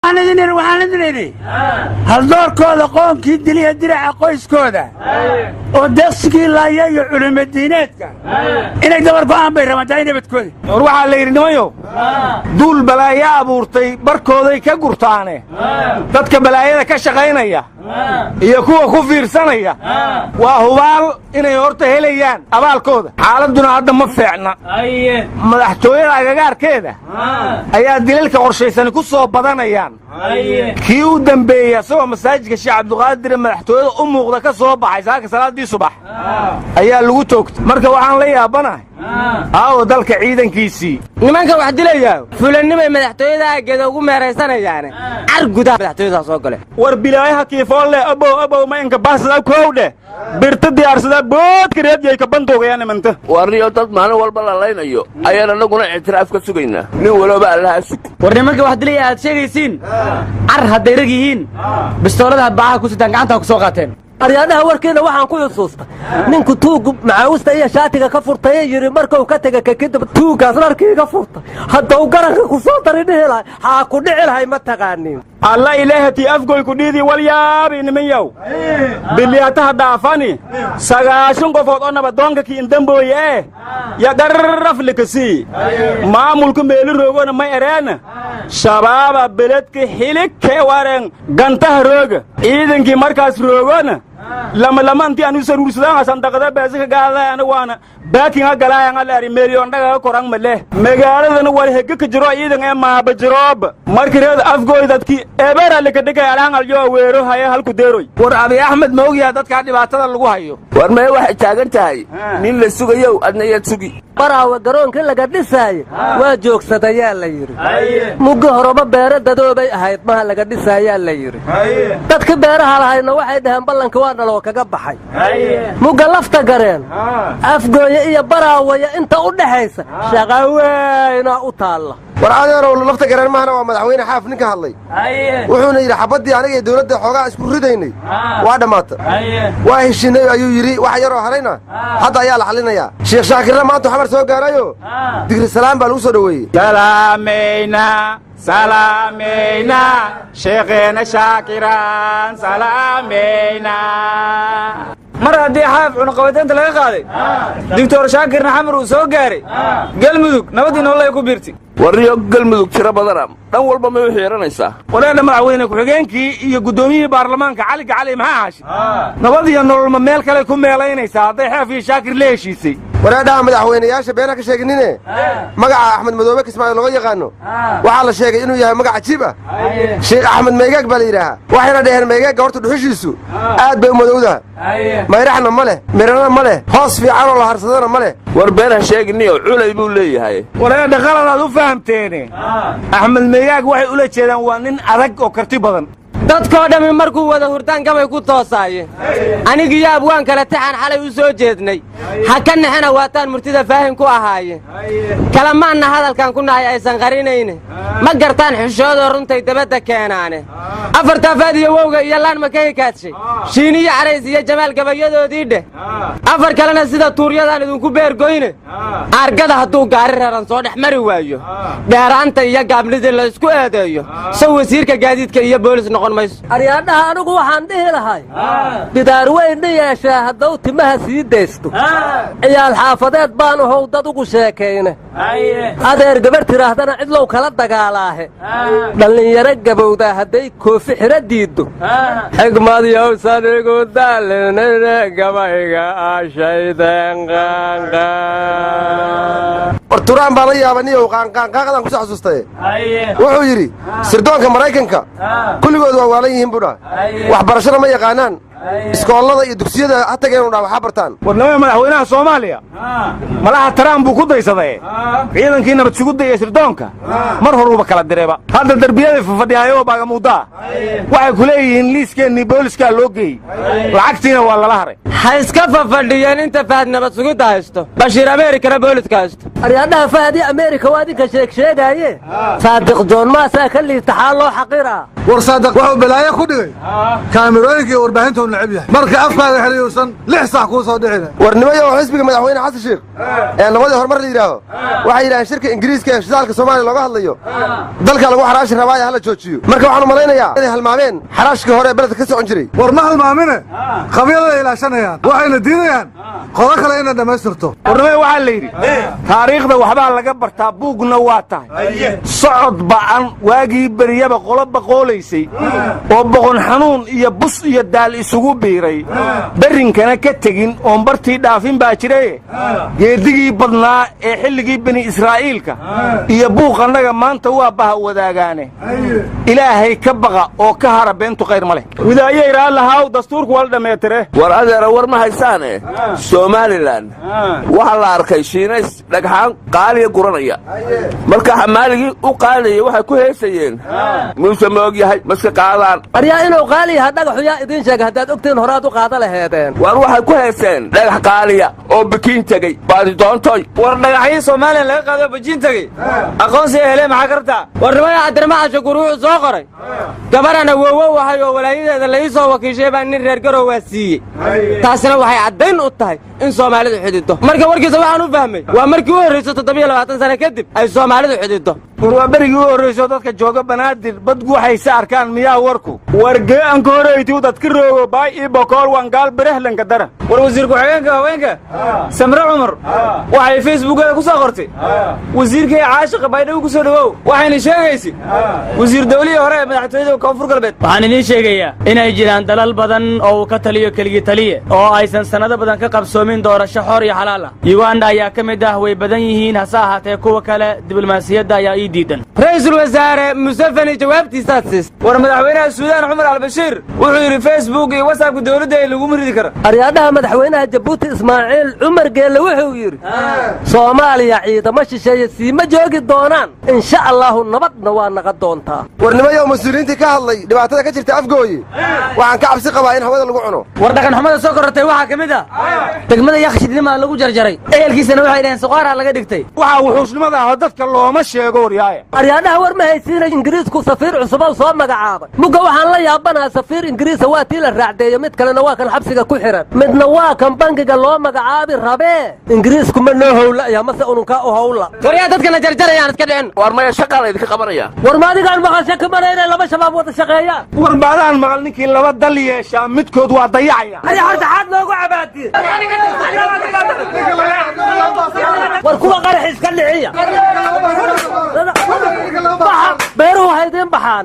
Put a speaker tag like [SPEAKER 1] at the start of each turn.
[SPEAKER 1] أنا ذنير وأنا ذنيري هالدور كودا قوم كيدلي الدرع قويس كودا ودسكي لا يعلم الديناتك إنك دور قام برمضان بتكون
[SPEAKER 2] روح على يرنويو دول بلايا أبورتي بركودي كقرطانة تدك بلايا كشغينيا يكون كفير سنيا وهوال إنه يورته هليان أبال كودا حالدنا هذا مفعنا مدحتوين أجار كده أيها دليلك ورشيسان كوسو بدنيان كيو دنبيا سوى مساجد الشيخ عبد القادر مدحتوين أمه غدا كصوب عايزاك صلاة دي صباح أيها اللي توكت مركب وعن ليا بنا dalka ciidankiisii
[SPEAKER 3] nimanka wax dilaya fulanimay madaxtooyada geedo ugu meeraysanayaan arguda madaxtooyada soo galay
[SPEAKER 2] war bilaayaha kiifoole abo ma inka baasada koowde birta diyaarsada boodka reebiyay ka bandoogayaan manta
[SPEAKER 4] wariyo dad maalin walba la laynayo ayaan anaguna ictiraaf ka sugaynaa nin walba allaha sug
[SPEAKER 3] war nimanka wax dilaya aad sheegaysiin haday rag yihiin bistoolada baaha ku sidaan gacanta ku soo qaateen
[SPEAKER 5] aryaadaha warkeena waxaan ku xusuustay ninku tuug macaawista iyo shaatiga ka furtay yiri markuu ka tagay kadib tuugaas dharkiiga furtay hadda uu garanka ku soo darinay ha ku dhici lahay ma taqaanin
[SPEAKER 2] alla ilaahati afgoy ku dhiidi wal yaabi niman yow biliyataha daafani sagaashan qofood oo nabadoonka ki indambooye ya garraf likasi maamulku meel roogona ma ereena shabaaba beledka xilike waren gantaha rooga ciidankii markaas roogona lama intii aan u saruursadaan sandaqada baasika gaadayana waana baakin galaayan alaari milyan dhaga korang male magaaladana war hegga ka jiro ciidan ee maaba jiroob markireed afgooy dadkii eebara la ka dhigay alaan alyo weero haya halku deeroy
[SPEAKER 1] war abi axmed ma ogyahay dadka dhibaatada lagu hayo
[SPEAKER 4] war ma wax taagan tahay nin la sugayo adna yad sugi
[SPEAKER 5] baraawa garoonka laga dhisay waa joogsadaya la yiri muga horoba beeradooday ahayd ma laga dhisaya la yiri dadka beeraha lahayna waxay dhahan ballanka waa naloo kaga baxay muga lafta gareen afgooy iyo baraawaya inta u dhaxaysa shaqaweena u taala
[SPEAKER 6] war adeerow lafta gareen maana waa madaxweyne xaaf ninka hadlay wuxuuna yiri xabadii aniga dawladda xoogaa isku ridaynay waa dhamaatay waa heshinay ayuu yiri wax yar oo harayna hadda ayaa la xalinayaa sheekh shaakirna maanta xamar soo gaarayo digri salaam baa lagu soo dhaweeyay
[SPEAKER 2] سلامينا شيخنا شاكرا سلامينا مرة دي حاف عنقوتين تلاقي قاضي دكتور شاكر نحمر وسوق قاري قلمدوك نودي والله يكون بيرتي
[SPEAKER 4] وريو قلمدوك ترى بدرام دان والبا ما يحيرانيسا
[SPEAKER 2] ولا مدحوينك خغeenkii iyo gudoomiyaha baarlamaanka cali maxaash nabadiyo nolol ma meel kale ku meelaynaysa haday xaaf iyo shaakir leeshiisay
[SPEAKER 6] waraadaha madaxweynayaasha beena ka sheegnine magaca axmed madoobe kismaayo loo yaqaano waxa la sheegay inuu yahay magac cajiib ah sheekh axmed meegaag baa la yiraahdaa waxayna dhaheen meegaag horta dhuxushiisu aad bay u madowdahay mayraxna ma leh mirana ma leh hoos fiican oo la harsadana ma leh
[SPEAKER 4] war beena sheegniyo culay buu leeyahay
[SPEAKER 2] walaal qalad u fahamteen axmed meegaag waxay ula jeedaan waa nin adag oo karti badan
[SPEAKER 3] dadkoo dhami markuu wada hurdaan gabay ku toosaayeen aniga iyo abwaan kale taxan xalay u soo jeednay ha ka naxana waataan murtida faahin ku ahaayeen kalamaanna hadalkan ku nahay aysan qarinayne ma gartaan xishoodo runtay dabada keenaane afarta faadiyo wowga iyo laan ma ka hikaadshay shiiniyo carays iyo jamaal gabayadoodii dheh afar kalena sida tuuryadan idinku beergoyne argada hadduu gaari raran soo dhex mari waayo dheeraanta iyo gaabnida la isku eedeeyo soo wasiirka gaadiidka iyo boolis noqon
[SPEAKER 5] aryaadaha anigu waxaan dhihi lahay bidaar weyn yeeshaa hadduu timaha sii daysto ciyaal xaafadeed baan ahow dad ugu sheekayne adeer gabar tiraahdana cidlow kala dagaalaahe dhallinyaro gabowdaa hadday koofi xiro diiddo xigmad yowsan igu daalinayne gabayga ashayden qaanqa
[SPEAKER 6] war turaan baan la yaabaniyow qaanqaaqadan ku soo xasuustay wuxuu yidhi sirdoonka maraykanka kulligood waa waalan yihiin buudha waxbarashada ma yaqaanaan iskoolada iyo dugsiyada ha tageen dhaa waxa bartaan
[SPEAKER 2] warnamada madaxweynaha Soomaaliya malaha Trump buu ku daysaday ciidankii nabad sugidda iyo sirdoonka mar horuba kala direeba hadda darbiyada fadhiyayo baaga muudaa waxay ku leeyihiin liiskeenii booliska loo geeyay lacagtiina waa lala haray
[SPEAKER 3] ha iska fadhiyeen inta faad nabad sugidda haysto Bashiir Ameerika booliska haysto
[SPEAKER 5] aryaadaha faadi Ameerika waa idinka sheegaaye Saadiq John ma saa kali taxaalo xaqira
[SPEAKER 7] war Saadiq wuxuu balaayo ku dhigay kaamirooyinkii warbaahinta necab yahay marka afkaaga xeriyuusan 6 saac kuu soo dhicina
[SPEAKER 6] warnimayo xisbiga madaxweyne xasan sheekh ee labadii horumar la yidhaaho waxay yidhaaheen shirka ingiriiska ee shidaalka soomaaliya looga hadlayo dalka lagu xaraashi rabaa hala joojiyo marka waxaan u malaynayaa inay halmaameen xaraashkii hore ee beledka ka socon jiray
[SPEAKER 7] war ma halmaamine qabyada ilaashanayaan waxayna diidayaan qodo kale inay dhammaystirto
[SPEAKER 2] warnimay waxaa la yidhi taariikhda waxbaa laga bartaa buugna waa tahay socod ba'an waagii beriyaba qolo baqoolaysay oo boqon xanuun iyo bus iyo daal isugu biiray berrinkana ka tegin oon bartii dhaafin baa jiraye geedigii badnaa ee xilligii bini israa'iilka iyo buuqannaga maanta waa baha wadaagaane ilaahay ka baqa oo ka hara beentu khayr ma leh widaayey raallahaw dastuurku waa la dhammeetire
[SPEAKER 4] war adeera war ma haysaane somalilan waxaa la arkay shiinays dhagxaan qaaliya guranaya marka xamaaligii u qaadaya waxay ku heesayeen muuse ma og yahay maska qaadaan
[SPEAKER 5] aryaa inuu qaali yaha dhagaxu yaa idiin sheega haddaad ogtiin horaad u qaada laheedeen
[SPEAKER 4] war waxay ku heeseen dhagax qaaliya oo bikiin tegey baadidoontoy
[SPEAKER 3] war dhagaxyii soomaaliya laga qaado bajiin tegey aqoonsiga helee maxaa kartaa warnimada cabdirmaxan shakuur wuxuu soo qoray gabarana wowow ahay oo walaayadeeda la ii soo wakiishay baa nin reer garow waa siiyey taasina waxay caddayn u tahay in soomaalidu xidhido marka warkiisa waxaan u fahmay waa markii u horrayso 27 sano kadib ay soomaalidu xidhido
[SPEAKER 2] war waa berigii u horrayso dadka jooga banaadir badgu waxayse arkaan miyaa warku wargee anka horeytiu dadka roogo baay ii bokool wangaal berehlanka dara
[SPEAKER 3] war wasiir ku-xigeenka haweenka samre cumar waxay facebookeeda ku soo qortay wasiirkii caashiqa baydhabo ku soo dhowow waxayna sheegaysa wasiir dawlihii hore ee madaxtooyada koonfur galbeed
[SPEAKER 8] waxaan idiin sheegayaa inay jiraan dalal badan oo uu ka taliyo keligii taliye oo aysan sannado badan ka qabsoomin doorasho xor iyo xalaal ah yuganda ayaa ka mid ah way badan yihiin hase ahaatee kuwa kale diblomaasiyadda ayaa ii diidan
[SPEAKER 3] ra-iisul wasaare museveni jawaabtiisaad siist war madaxweynaha suudaan cumar albashiir wuxuu yidhi facebook iyo whatsappka dawladda ee laguma ridi kara
[SPEAKER 5] aryaadhaha madaxweynaha jabuuti ismaaciil cumar geelle wuxuu yidhi soomaaliya ciidamo shisheeye siima joogi doonaan insha allahu nabadna waa naqa doontaa
[SPEAKER 6] warnimayo mas-uuliyiintii ka hadlay dhibaatada ka jirta afgooye waxaan ka cabsi qabaa in hawada lagu cuno
[SPEAKER 3] war dhaqanxumada soo korortay waxaa ka mid ah degmada yakshidnimaa lagu jarjaray ehelkiisana waxay dhaheen suqaaraa laga dhigtay
[SPEAKER 2] waxaa wuxuusnimada aho dadka looma sheego waryaaya
[SPEAKER 5] aryaadhaha war ma haysiina ingiriisku safiir cusubow soo magacaabay mugga waxaan la yaabanaha safiir ingiriisa waa tii la raacdeeyo mid kalena waa kan xabsiga ku xihan midna waa kan bangiga loo magacaabi rabee ingiriisku ma noo howla'ya mase ununkaa u howla
[SPEAKER 3] waryaa dadkana jarjarayaan iska dhicin
[SPEAKER 4] war maya shaqaa laydinka qabanaya
[SPEAKER 5] war maadigaan maqasho ka mara inay laba shabaab wada shaqeeyaan
[SPEAKER 2] war baadaan maqal ninkii laba dal yeeshaa midkood waa dayacaya
[SPEAKER 5] aya hortaxaad noogu cabaadiye war kuwa qarax iska dhiciya beeruhu haydin baxaane